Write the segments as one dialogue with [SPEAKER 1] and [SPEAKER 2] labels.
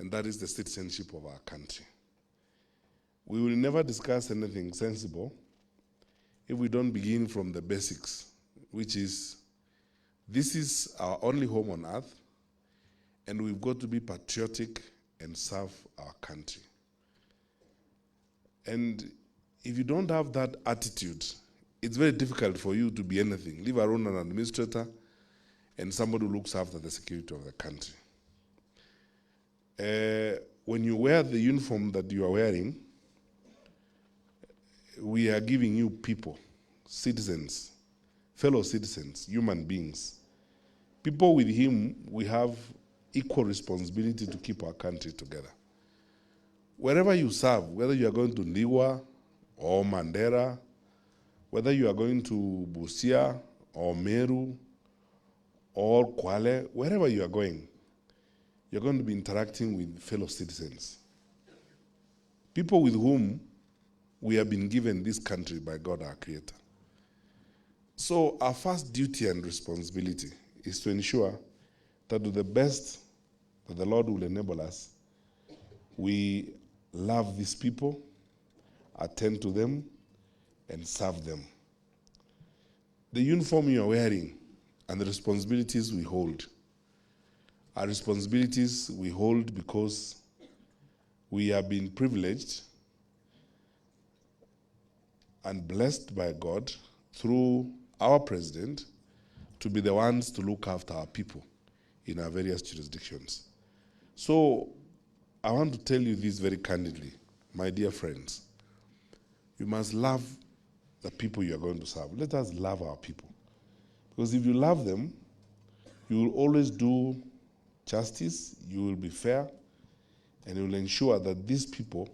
[SPEAKER 1] and that is the citizenship of our country. We will never discuss anything sensible if we don't begin from the basics, which is, this is our only home on earth, and we've got to be patriotic and serve our country. And if you don't have that attitude, it's very difficult for you to be anything, leave alone an administrator and somebody who looks after the security of the country. When you wear the uniform that you are wearing, we are giving you people, citizens, fellow citizens, human beings. People with him, we have equal responsibility to keep our country together. Wherever you serve, whether you are going to Ndiwa or Mandera, whether you are going to Busia or Meru or Kwale, wherever you are going, you're going to be interacting with fellow citizens. People with whom we have been given this country by God, our Creator. So our first duty and responsibility is to ensure that to the best that the Lord will enable us, we love these people, attend to them, and serve them. The uniform you are wearing and the responsibilities we hold are responsibilities we hold because we have been privileged and blessed by God through our president to be the ones to look after our people in our various jurisdictions. So I want to tell you this very candidly, my dear friends. You must love the people you are going to serve. Let us love our people. Because if you love them, you will always do justice, you will be fair, and you will ensure that these people,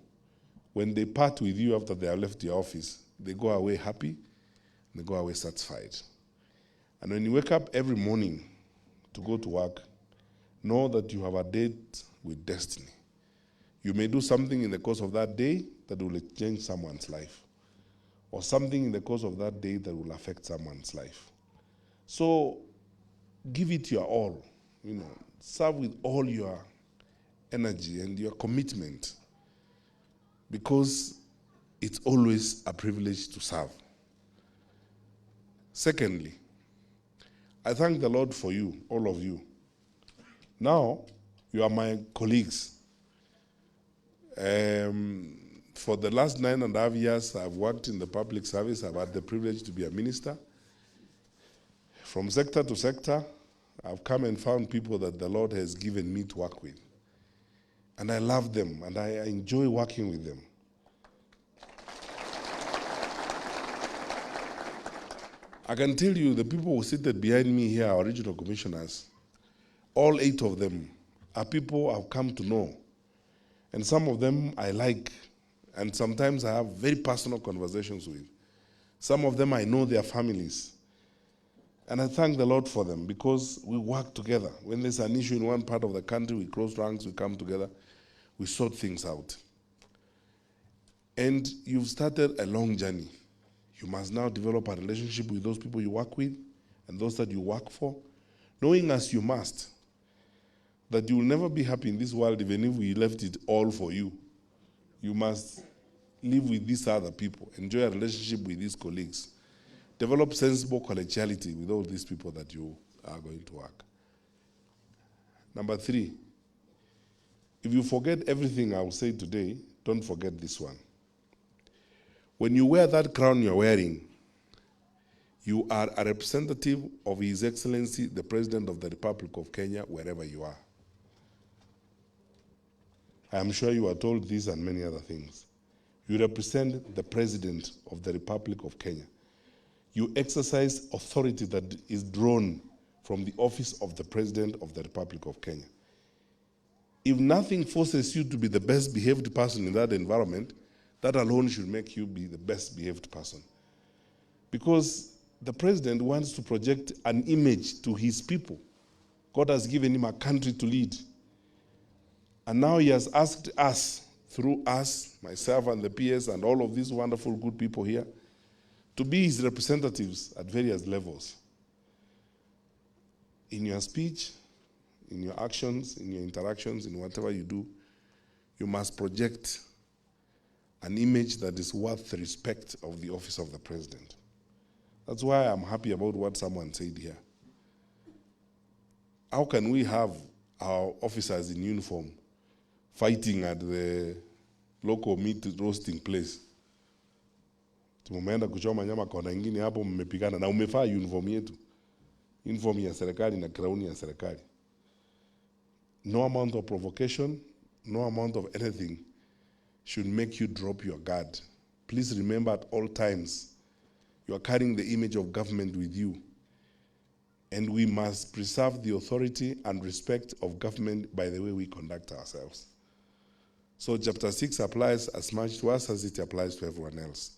[SPEAKER 1] when they part with you after they have left your office, they go away happy, they go away satisfied. And when you wake up every morning to go to work, know that you have a date with destiny. You may do something in the course of that day that will change someone's life, or something in the course of that day that will affect someone's life. So give it your all, serve with all your energy and your commitment, because it's always a privilege to serve. Secondly, I thank the Lord for you, all of you. Now, you are my colleagues. For the last 9.5 years, I've worked in the public service. I've had the privilege to be a minister. From sector to sector, I've come and found people that the Lord has given me to work with. And I love them, and I enjoy working with them. I can tell you the people who seated behind me here, our regional commissioners, all 8 of them are people I've come to know. And some of them I like, and sometimes I have very personal conversations with. Some of them I know their families. And I thank the Lord for them because we work together. When there's an issue in one part of the country, we cross ranks, we come together, we sort things out. And you've started a long journey. You must now develop a relationship with those people you work with and those that you work for, knowing as you must that you will never be happy in this world even if we left it all for you. You must live with these other people, enjoy a relationship with these colleagues, develop sensible collegiality with all these people that you are going to work. Number 3, if you forget everything I will say today, don't forget this one. When you wear that crown you're wearing, you are a representative of His Excellency, the President of the Republic of Kenya, wherever you are. I am sure you are told this and many other things. You represent the President of the Republic of Kenya. You exercise authority that is drawn from the office of the President of the Republic of Kenya. If nothing forces you to be the best behaved person in that environment, that alone should make you be the best behaved person. Because the President wants to project an image to his people. God has given him a country to lead. And now he has asked us, through us, myself and the PS and all of these wonderful good people here, to be his representatives at various levels. In your speech, in your actions, in your interactions, in whatever you do, you must project an image that is worth the respect of the office of the president. That's why I'm happy about what someone said here. How can we have our officers in uniform fighting at the local meat roasting place? Tumeenda kuchoma nyama kona ingine hapo, mmepigana na umefaa uniform yetu, uniform ya serikali na crown ya serikali. No amount of provocation, no amount of anything should make you drop your guard. Please remember at all times, you are carrying the image of government with you. And we must preserve the authority and respect of government by the way we conduct ourselves. So chapter 6 applies as much to us as it applies to everyone else.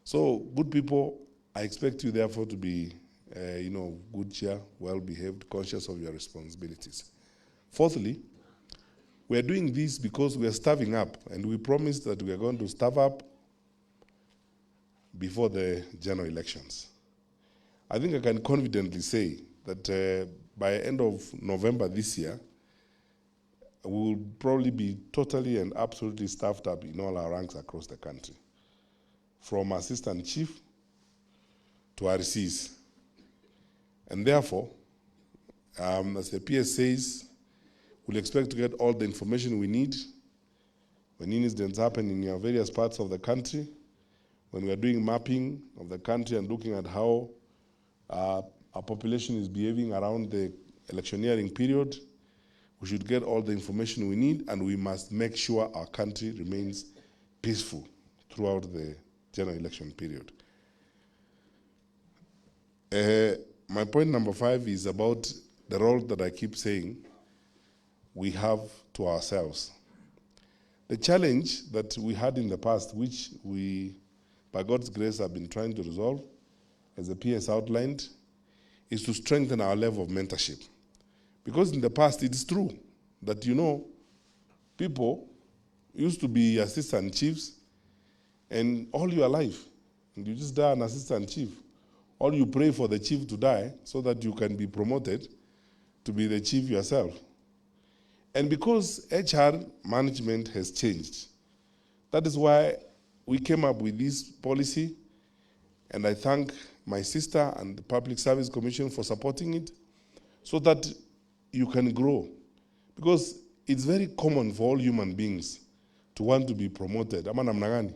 [SPEAKER 1] So good people, I expect you therefore to be, good cheer, well-behaved, conscious of your responsibilities. Fourthly, we are doing this because we are starving up, and we promised that we are going to starve up before the general elections. I think I can confidently say that by end of November this year, we will probably be totally and absolutely staffed up in all our ranks across the country, from assistant chief to RCs. And therefore, as the PS says, we'll expect to get all the information we need when incidents happen in your various parts of the country, when we are doing mapping of the country and looking at how our population is behaving around the electioneering period. We should get all the information we need, and we must make sure our country remains peaceful throughout the general election period. My point number 5 is about the role that I keep saying we have to ourselves. The challenge that we had in the past, which we, by God's grace, have been trying to resolve, as the PS outlined, is to strengthen our level of mentorship. Because in the past, it is true that, people used to be assistant chiefs, and all your life, and you just die an assistant chief. Or you pray for the chief to die so that you can be promoted to be the chief yourself. And because HR management has changed, that is why we came up with this policy, and I thank my sister and the Public Service Commission for supporting it, so that you can grow. Because it's very common for all human beings to want to be promoted. Ama namna gani?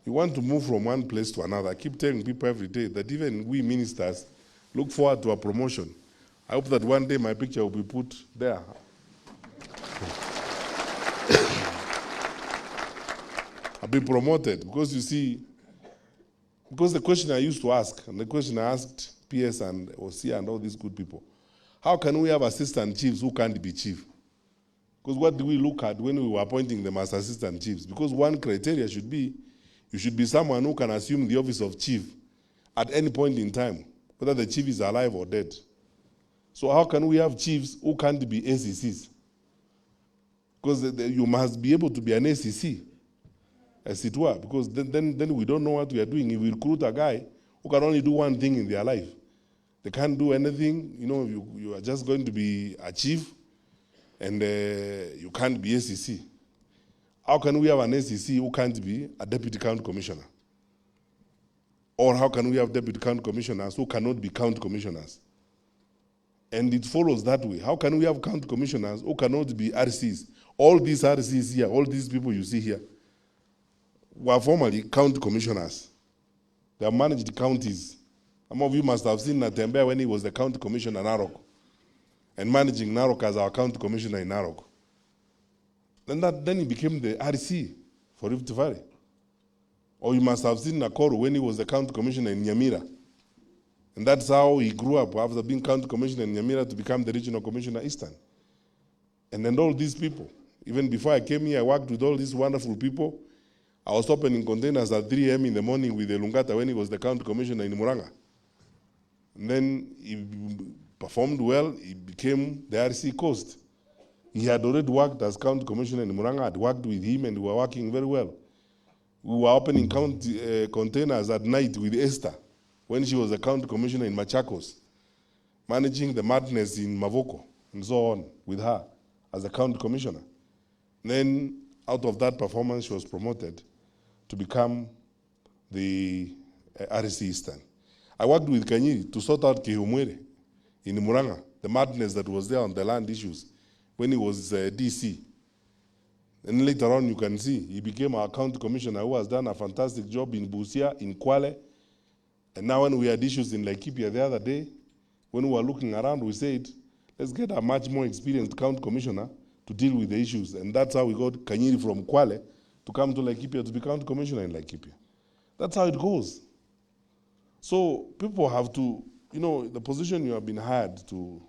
[SPEAKER 1] You want to move from one place to another. I keep telling people every day that even we ministers look forward to a promotion. I hope that one day my picture will be put there. I'll be promoted because you see, because the question I used to ask, and the question I asked PS and OC and all these good people, how can we have assistant chiefs who can't be chief? Because what do we look at when we were appointing them as assistant chiefs? Because one criteria should be, you should be someone who can assume the office of chief at any point in time, whether the chief is alive or dead. So how can we have chiefs who can't be ACCs? Because you must be able to be an ACC, as it were, because then we don't know what we are doing. If we recruit a guy who can only do one thing in their life, they can't do anything, you are just going to be a chief, and you can't be ACC. How can we have an ACC who can't be a deputy county commissioner? Or how can we have deputy county commissioners who cannot be county commissioners? And it follows that way. How can we have county commissioners who cannot be RCs? All these RCs here, all these people you see here, were formerly county commissioners. They have managed counties. Some of you must have seen Natembeya when he was the county commissioner in Narok, and managing Narok as our county commissioner in Narok. Then he became the RC for Rift Valley. Or you must have seen Nakoro when he was the county commissioner in Nyamira. And that's how he grew up, after being county commissioner in Nyamira, to become the regional commissioner Eastern. And then all these people, even before I came here, I worked with all these wonderful people. I was opening containers at 3 a.m. in the morning with the Lungata when he was the county commissioner in Muranga. And then he performed well, he became the RC Coast. He had already worked as county commissioner in Muranga. I'd worked with him, and we were working very well. We were opening containers at night with Esther when she was a county commissioner in Machakos, managing the madness in Mavoko. and so on with her as a county commissioner. Then out of that performance, she was promoted to become the RC Eastern. I worked with Kanyiri to sort out Kihumwere in Muranga, the madness that was there on the land issues when he was DC. And later on, you can see, he became our county commissioner who has done a fantastic job in Busia, in Kwale. And now when we had issues in Laikipia the other day, when we were looking around, we said, let's get a much more experienced county commissioner to deal with the issues. And that's how we got Kanyiri from Kwale to come to Laikipia to be county commissioner in Laikipia. That's how it goes. So people have to, the position you have been hired to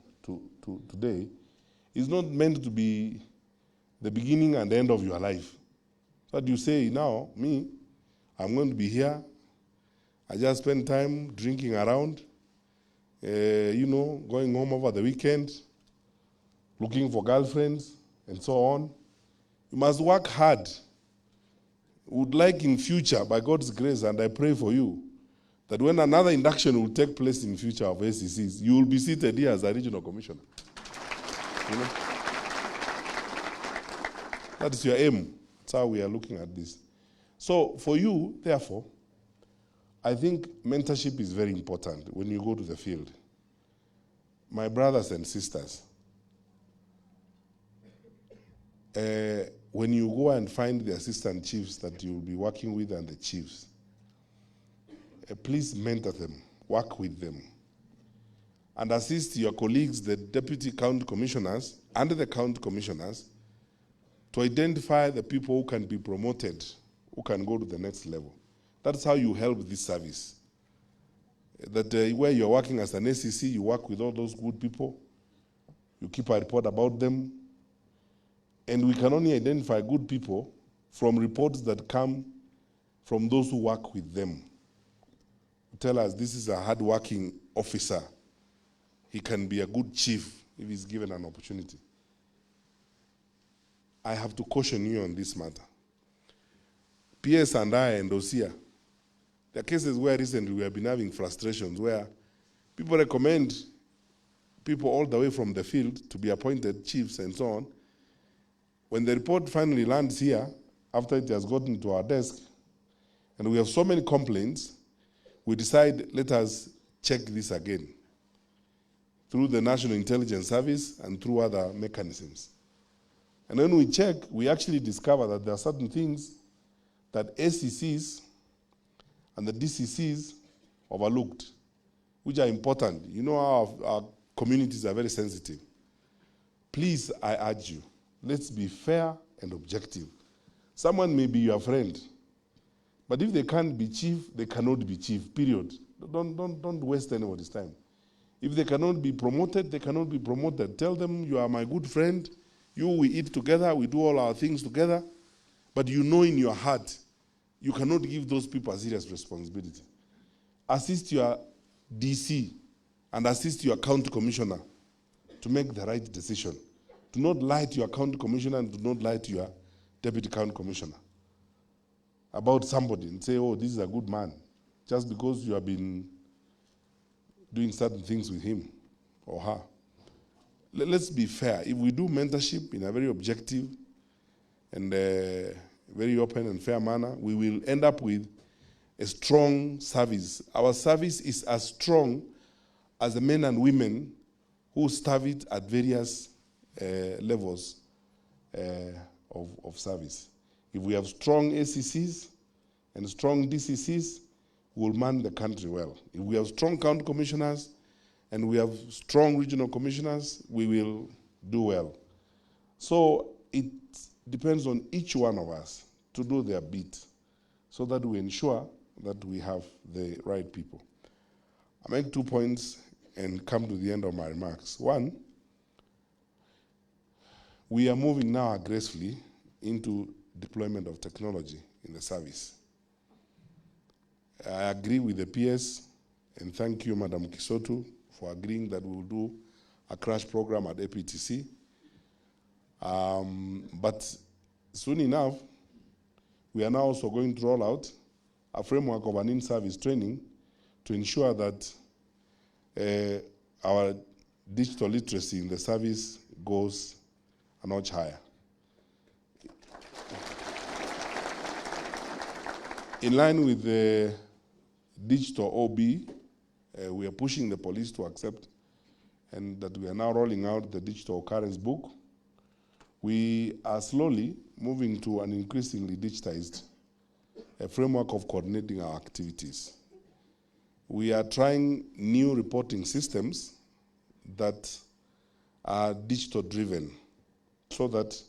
[SPEAKER 1] today is not meant to be the beginning and the end of your life. But you say, now, me, I'm going to be here. I just spend time drinking around, going home over the weekend, looking for girlfriends, and so on. You must work hard. Would like in future, by God's grace, and I pray for you, that when another induction will take place in future of SECs, you will be seated here as a regional commissioner. That is your aim. That's how we are looking at this. So for you, therefore, I think mentorship is very important when you go to the field. My brothers and sisters, when you go and find the assistant chiefs that you will be working with and the chiefs, please mentor them, work with them, and assist your colleagues, the deputy county commissioners and the county commissioners, to identify the people who can be promoted, who can go to the next level. That's how you help this service. That where you're working as an SEC, you work with all those good people, you keep a report about them, and we can only identify good people from reports that come from those who work with them. Tell us this is a hard-working officer. He can be a good chief if he's given an opportunity. I have to caution you on this matter. PS and I and Osia, there are cases where recently we have been having frustrations where people recommend people all the way from the field to be appointed chiefs and so on. When the report finally lands here, after it has gotten to our desk, and we have so many complaints, we decide, let us check this again through the National Intelligence Service and through other mechanisms. And when we check, we actually discover that there are certain things that SECs and the DCCs overlooked, which are important. You know our communities are very sensitive. Please, I urge you, let's be fair and objective. Someone may be your friend, but if they can't be chief, they cannot be chief, period. Don't waste anybody's time. If they cannot be promoted, they cannot be promoted. Tell them, you are my good friend, we eat together, we do all our things together, but you know in your heart, you cannot give those people a serious responsibility. Assist your DC and assist your county commissioner to make the right decision. Do not lie to your county commissioner and do not lie to your deputy county commissioner about somebody and say, oh, this is a good man, just because you have been doing certain things with him or her. Let's be fair. If we do mentorship in a very objective and very open and fair manner, we will end up with a strong service. Our service is as strong as the men and women who serve it at various levels of service. If we have strong ACCs and strong DCCs, we'll man the country well. If we have strong county commissioners and we have strong regional commissioners, we will do well. So it depends on each one of us to do their bit so that we ensure that we have the right people. I make 2 points and come to the end of my remarks. One, we are moving now aggressively into deployment of technology in the service. I agree with the PS, and thank you, Madam Kisotu, for agreeing that we will do a crash program at APTC. But soon enough, we are now also going to roll out a framework of an in-service training to ensure that our digital literacy in the service goes a notch higher. In line with the digital OB, we are pushing the police to accept and that we are now rolling out the digital occurrence book. We are slowly moving to an increasingly digitized framework of coordinating our activities. We are trying new reporting systems that are digital driven so that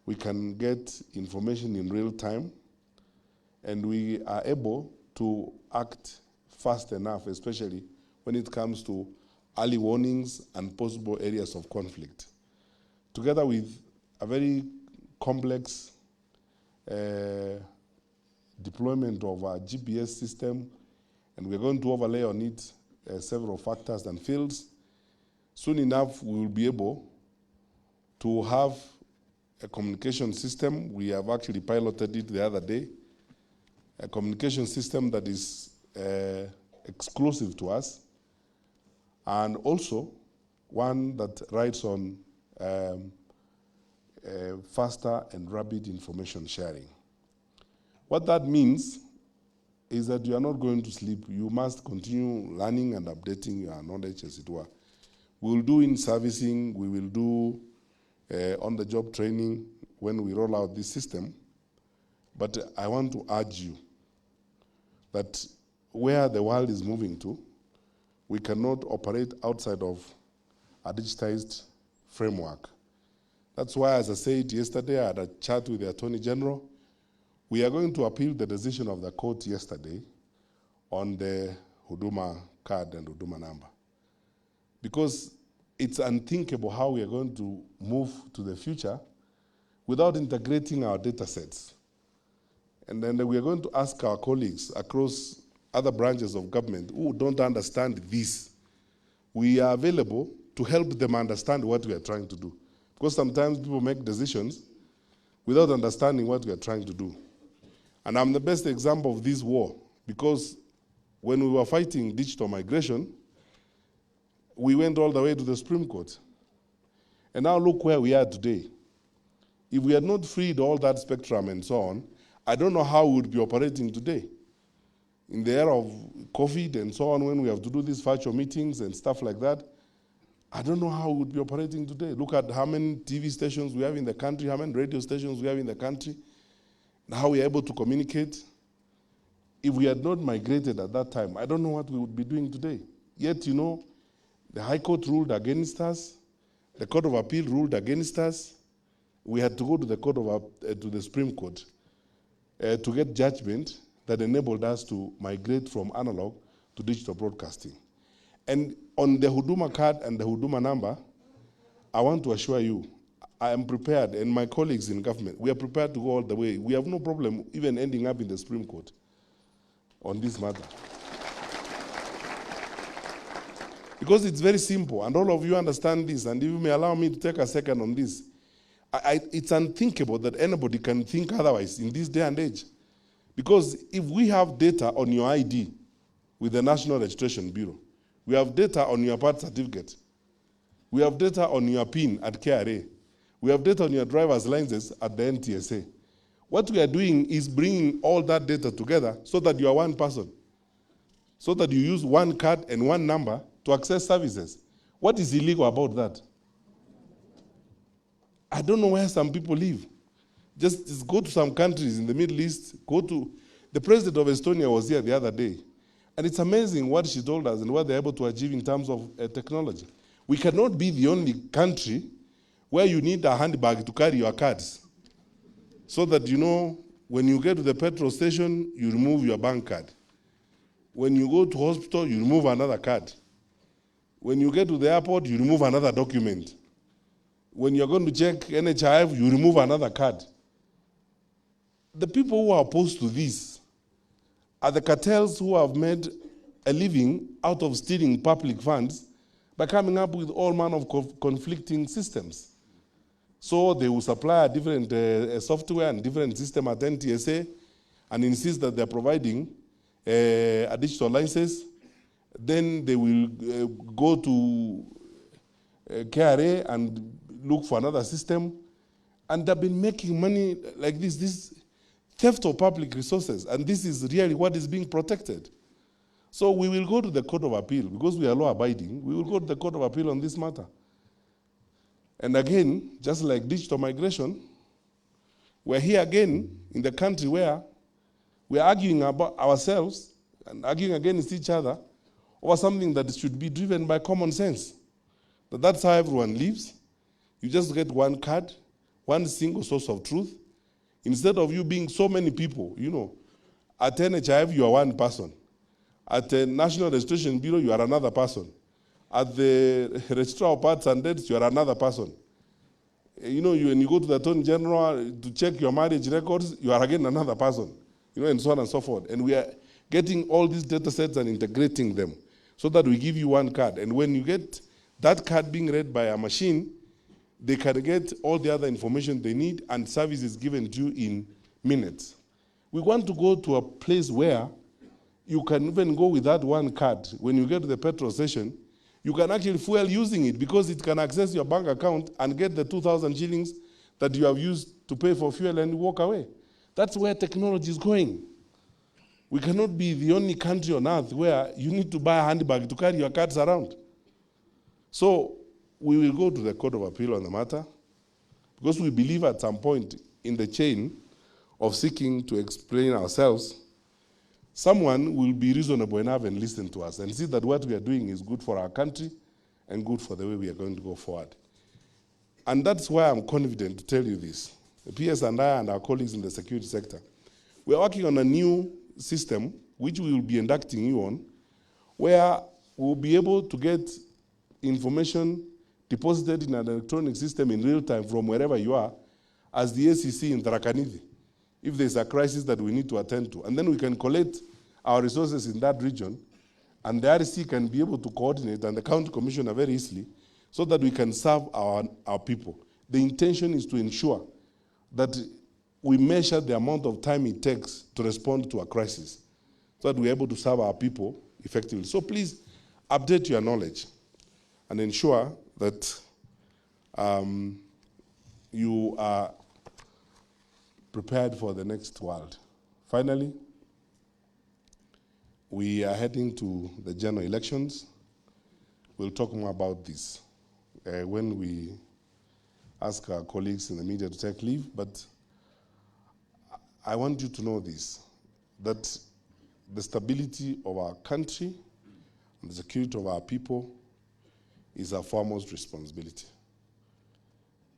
[SPEAKER 1] we can get information in real time and we are able to act fast enough, especially when it comes to early warnings and possible areas of conflict. Together with a very complex deployment of our GPS system, and we're going to overlay on it several factors and fields. Soon enough, we will be able to have a communication system. We have actually piloted it the other day, a communication system that is exclusive to us, and also one that rides on faster and rapid information sharing. What that means is that you are not going to sleep. You must continue learning and updating your knowledge, as it were. We will do in servicing, we will do on-the-job training when we roll out this system. But I want to urge you that where the world is moving to, we cannot operate outside of a digitized framework. That's why, as I said yesterday, I had a chat with the Attorney General. We are going to appeal the decision of the court yesterday on the Huduma card and Huduma number. Because it's unthinkable how we are going to move to the future without integrating our data sets. And then we are going to ask our colleagues across other branches of government who don't understand this. We are available to help them understand what we are trying to do. Because sometimes people make decisions without understanding what we are trying to do. And I'm the best example of this war, because when we were fighting digital migration, we went all the way to the Supreme Court. And now look where we are today. If we had not freed all that spectrum and so on, I don't know how we would be operating today. In the era of COVID and so on, when we have to do these virtual meetings and stuff like that, I don't know how we would be operating today. Look at how many TV stations we have in the country, how many radio stations we have in the country, and how we are able to communicate. If we had not migrated at that time, I don't know what we would be doing today. Yet, you know, the High Court ruled against us, the Court of Appeal ruled against us. We had to go to the to the Supreme Court to get judgment that enabled us to migrate from analog to digital broadcasting. And on the Huduma card and the Huduma number, I want to assure you, I am prepared, and my colleagues in government, we are prepared to go all the way. We have no problem even ending up in the Supreme Court on this matter. Because it's very simple, and all of you understand this, and if you may allow me to take a second on this, it's unthinkable that anybody can think otherwise in this day and age. Because if we have data on your ID with the National Registration Bureau, we have data on your birth certificate, we have data on your PIN at KRA, we have data on your driver's license at the NTSA. What we are doing is bringing all that data together so that you are one person, so that you use one card and one number to access services. What is illegal about that? I don't know where some people live. Just go to some countries in the Middle East, the president of Estonia was here the other day, and it's amazing what she told us and what they're able to achieve in terms of technology. We cannot be the only country where you need a handbag to carry your cards, so that, you know, when you get to the petrol station, you remove your bank card. When you go to hospital, you remove another card. When you get to the airport, you remove another document. When you're going to check NHIF, you remove another card. The people who are opposed to this are the cartels who have made a living out of stealing public funds by coming up with all manner of conflicting systems. So they will supply a different software and different system at NTSA and insist that they're providing a digital license. Then they will go to KRA and look for another system. And they've been making money like this theft of public resources. And this is really what is being protected. So we will go to the Court of Appeal, because we are law-abiding, we will go to the Court of Appeal on this matter. And again, just like digital migration, we're here again in the country where we're arguing about ourselves and arguing against each other over something that should be driven by common sense. That's how everyone lives. You just get one card, one single source of truth. Instead of you being so many people, you know, at NHIF you are one person. At the National Registration Bureau you are another person. At the Registrar of Births and Deaths you are another person. You know, when you go to the Attorney General to check your marriage records, you are again another person. You know, and so on and so forth. And we are getting all these data sets and integrating them so that we give you one card. And when you get that card being read by a machine, they can get all the other information they need, and service is given to you in minutes. We want to go to a place where you can even go with that one card. When you get to the petrol station, you can actually fuel using it, because it can access your bank account and get the 2,000 shillings that you have used to pay for fuel and walk away. That's where technology is going. We cannot be the only country on earth where you need to buy a handbag to carry your cards around. So we will go to the Court of Appeal on the matter, because we believe at some point in the chain of seeking to explain ourselves, someone will be reasonable enough and listen to us and see that what we are doing is good for our country and good for the way we are going to go forward. And that's why I'm confident to tell you this. The PS and I and our colleagues in the security sector, we are working on a new system which we will be inducting you on, where we'll be able to get information deposited in an electronic system in real time from wherever you are, as the ACC in Tarakanidhi, if there's a crisis that we need to attend to. And then we can collect our resources in that region, and the RC can be able to coordinate, and the county commissioner very easily, so that we can serve our people. The intention is to ensure that we measure the amount of time it takes to respond to a crisis, so that we're able to serve our people effectively. So please update your knowledge and ensure that you are prepared for the next world. Finally, we are heading to the general elections. We'll talk more about this when we ask our colleagues in the media to take leave, but I want you to know this, that the stability of our country and the security of our people is our foremost responsibility.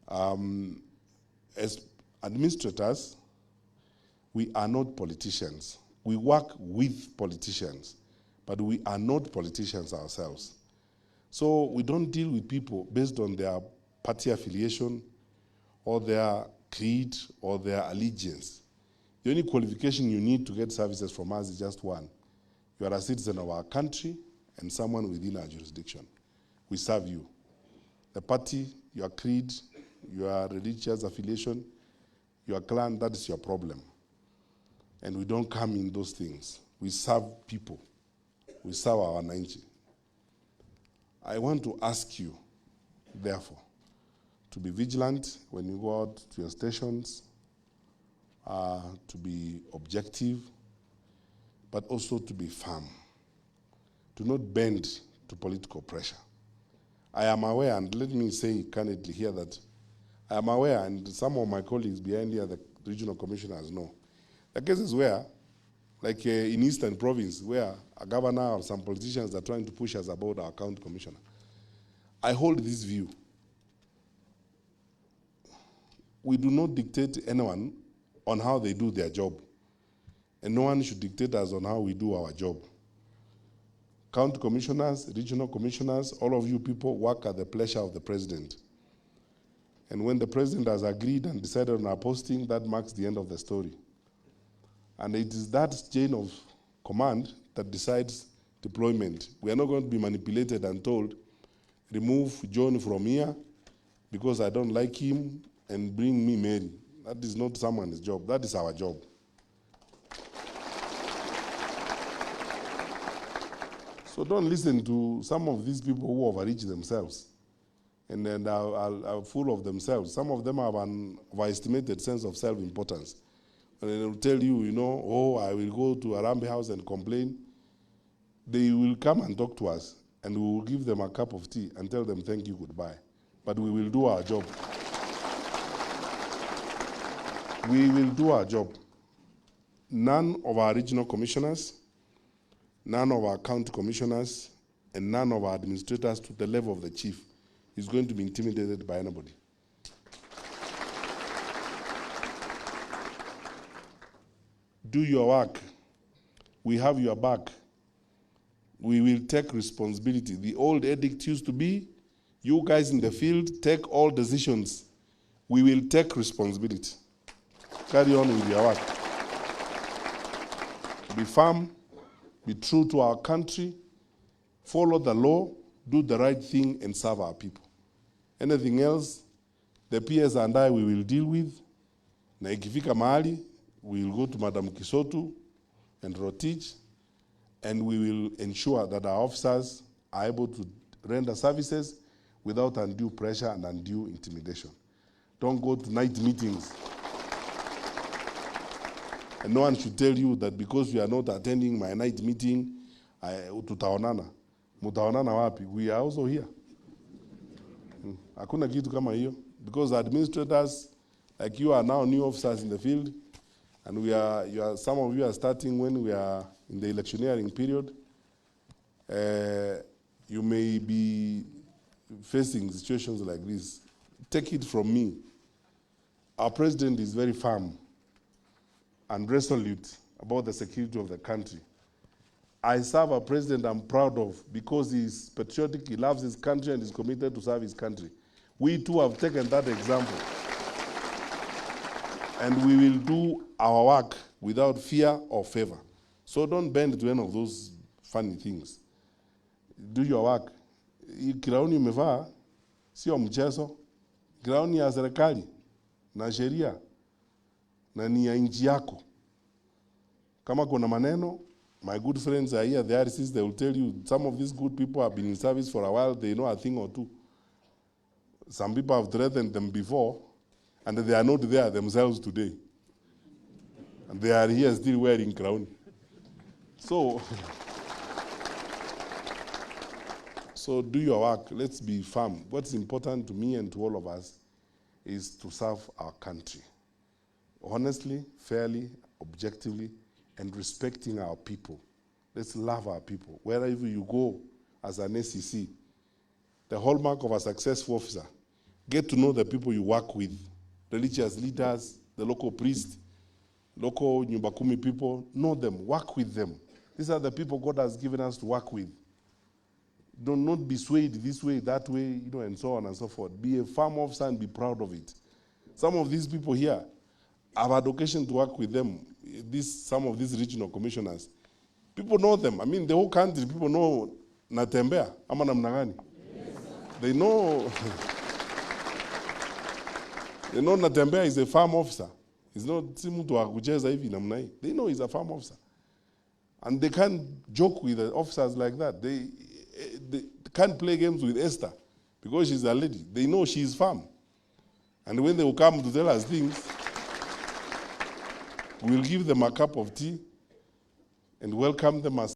[SPEAKER 1] As administrators, we are not politicians. We work with politicians, but we are not politicians ourselves. So we don't deal with people based on their party affiliation or their creed or their allegiance. The only qualification you need to get services from us is just one. You are a citizen of our country and someone within our jurisdiction. We serve you. The party, your creed, your religious affiliation, your clan, that is your problem. And we don't come in those things. We serve people. We serve our wananchi. I want to ask you, therefore, to be vigilant when you go out to your stations, to be objective, but also to be firm, to not bend to political pressure. I am aware, and let me say candidly here that I am aware, and some of my colleagues behind here, the regional commissioners know, the cases where, like in Eastern Province, where a governor or some politicians are trying to push us about our county commissioner. I hold this view. We do not dictate anyone on how they do their job, and no one should dictate us on how we do our job. County commissioners, regional commissioners, all of you people work at the pleasure of the president. And when the president has agreed and decided on our posting, that marks the end of the story. And it is that chain of command that decides deployment. We are not going to be manipulated and told, remove John from here because I don't like him and bring me Mary. That is not someone's job. That is our job. So don't listen to some of these people who overreach themselves. and then are full of themselves. Some of them have an overestimated sense of self-importance. And they will tell you, you know, oh, I will go to Arambe House and complain. They will come and talk to us, and we will give them a cup of tea and tell them thank you, goodbye. But we will do our job. We will do our job. None of our regional commissioners, none of our county commissioners, and none of our administrators to the level of the chief is going to be intimidated by anybody. Do your work. We have your back. We will take responsibility. The old edict used to be, you guys in the field take all decisions. We will take responsibility. Carry on with your work. Be firm, be true to our country, follow the law, do the right thing, and serve our people. Anything else, the PS and I, we will deal with. Na ikifika mahali, we will go to Madam Kisotu and Rotich, and we will ensure that our officers are able to render services without undue pressure and undue intimidation. Don't go to night meetings. And no one should tell you that because you are not attending my night meeting, tutaonana. Mutaonana wapi? We are also here. Hakuna kitu kama hiyo. Because administrators, like you are now new officers in the field, and some of you are starting when we are in the electioneering period. You may be facing situations like this. Take it from me. Our president is very firm and resolute about the security of the country. I serve a president I'm proud of because he's patriotic, he loves his country, and is committed to serve his country. We too have taken that example. And we will do our work without fear or favor. So don't bend to any of those funny things. Do your work. Kirauni umevaa sio mchezo. Kirauni ya serikali na sheria na ni ya nchi yako. Kama kuna maneno, my good friends are here, the RCs, they will tell you, some of these good people have been in service for a while, they know a thing or two. Some people have threatened them before, and they are not there themselves today. And they are here still wearing crown. So do your work. Let's be firm. What's important to me and to all of us is to serve our country. Honestly, fairly, objectively, and respecting our people. Let's love our people. Wherever you go as an SEC, the hallmark of a successful officer, get to know the people you work with, religious leaders, the local priests, local Nyumba Kumi people, know them, work with them. These are the people God has given us to work with. Do not be swayed this way, that way, and so on and so forth. Be a firm officer and be proud of it. Some of these people here, I've had occasion to work with them, some of these regional commissioners. People know them. I mean, the whole country, people know Natembea, ama namna gani. They know, they know Natembea is a farm officer. He's not si mtu wa kucheza hivi namna hii. They know he's a farm officer. And they can't joke with the officers like that. They can't play games with Esther because she's a lady. They know she's firm. And when they will come to tell us things, we'll give them a cup of tea and welcome them as